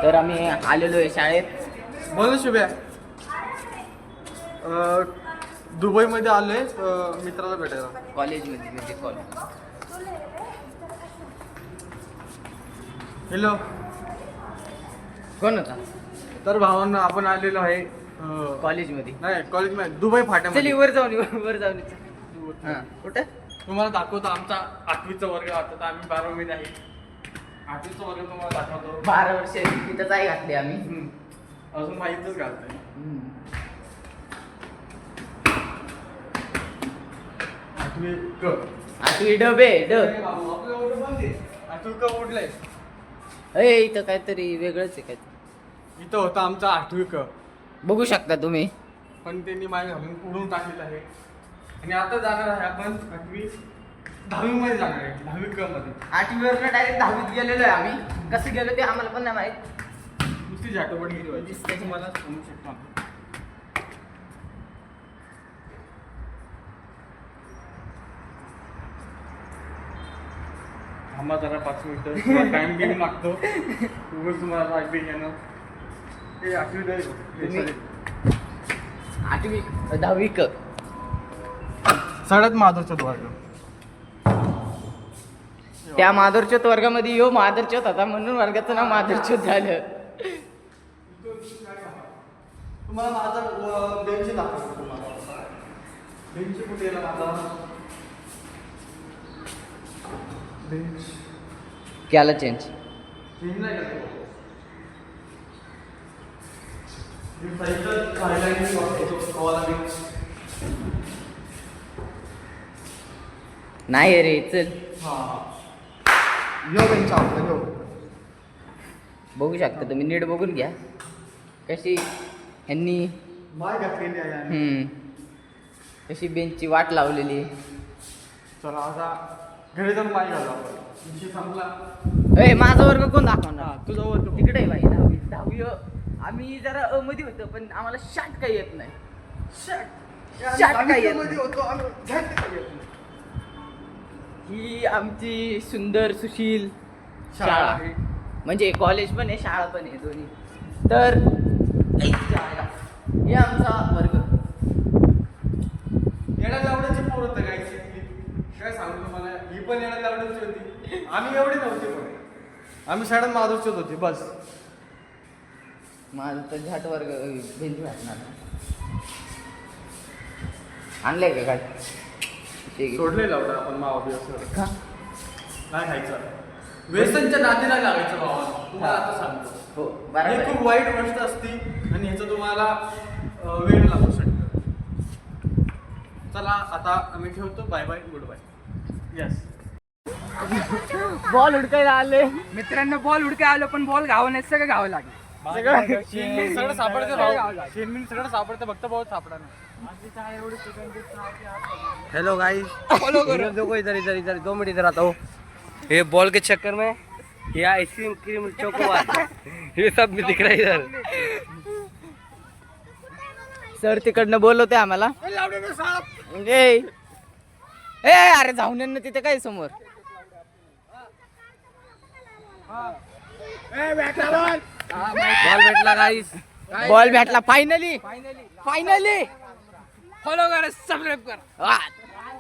तर आम्ही आलेलो आहे शाळेत. बोल शुभ्या. दुबईमध्ये आलोय मित्राला भेटायला. कॉलेजमध्ये म्हणजे कॉलेज. हॅलो. कोण होता? तर भावांना आपण आलेलो आहे कॉलेजमध्ये. नाही कॉलेजमध्ये दुबई चल फाट्यामध्ये. वर जाऊन वर जाऊन हां कुठं? तुम्हाला दाखवतो आमचा 8वीचा वर्ग. आता तर आम्ही 12वीत आहे. 8वीचा वर्ग तुम्हाला दाखवतो. 12 वर्ष तिथंच आहे घातली आम्ही. अजून माहीतच घालतोय. 8वी क. 8वी डबे ड. आपलं एवढं बंद आहे. 8वी क उडलंय. अय इथं काहीतरी वेगळंच आहे काय. इथं होता आमचा 8वी क. बघू शकता तुम्ही. पण त्यांनी मागे घालून उडून टाकलेलं आहे. आणि आता जाणार आहे आपण 10वी मध्ये जाणार आहे. 10वी क मध्ये. 8वी वरनं डायरेक्ट 10वीत गेलेलो आहे आम्ही. कसं गेलो ते आम्हाला पण नाही माहित. नुसती झाटोपट गेली पाहिजे. त्याचं मला सांगू शकतो आम्ही. थांबा जरा 5 मिनिटं टाइम बिम लागतो. उगाच तुम्हाला ऐकून येणं. ते 8वी तुम्ही 8वी 10वी क. सडत माधवच्या द्वार. त्या माधुरचोत वर्गामध्ये यो माधुरचोत होता म्हणून वर्गाचं नाव माधुरचोत झालं. तुम्हाला माझा बेंच दाखवतो. तुम्हाला बेंच कुठे गेला माझा बेंच. केला चेंज. चेंज नाही करतो. साईडला हायलाइटिंग वापरतो कवाला बेंच. नाही रे चल. हां यो बेंच आपला यो. बघू शकता तुम्ही नीट बघून घ्या कशी ह्यांनी माय घातलेली आहे. कशी बेंचची वाट लावलेली. चला आता घरी जाऊन माय घालू आपण. विषय संपला. ए माझा वर्ग कोण दाखवणार? हां तुझा वर्ग तिकडे आहे बाई 10वी 10वी आम्ही जरा अ मध्ये होतो पण आम्हाला शाट काही येत नाही. शाट काही येत नाही. होतो आम्ही झट काही येत नाही. ही आमची सुंदर सुशील शाळा शाळा आहे. म्हणजे कॉलेज पण आहे शाळा पण आहे दोन्ही. तर हे आमचा वर्ग. येण्या लावण्याची पोर होतं काय काय सांगू तुम्हाला. ही पण येण्या लावण्याची होती. आम्ही एवढे नव्हते पण आम्ही शाळेत माधुरचोत होते बस. माझं तर झाट वर्ग भेंडी वाटणार. आणलंय का काय ते सोडले लावलं आपण मावाबी असं का? नाही खायचं. व्यसनच्या नादी नाही लागायचं भावा. तुम्हाला आता सांगतो. हो ही बरोबर. खूप वाईट गोष्ट असते आणि ह्याचं तुम्हाला वेळ लागू शकतो. चला आता आम्ही ठेवतो. Bye bye goodbye. Yes. Ball हुडकायला आले मित्रांनो. बॉल हुडकाय आलो पण बॉल घावं नाही. सगळं घावं लागेल. सगळं सापडतं भाऊ. शेणबिन सगळं सापडतं फक्त बहुत सापडा ना. हेलो गाइस, फॉलो करो. देखो इधर इधर इधर 2 मिनट इधर आता हूँ. ये बॉल के चक्कर में ये आइसक्रीम क्रीम चोकोबार ये सब भी दिख रहा है इधर. सर तिकडनं बोलवते आम्हाला. ए अरे जाऊन ये ना तिथे काय समोर. बॉल भेटला गाइस. बॉल भेटला फायनली. फायनली फॉलो करा, सबस्क्राइब करा.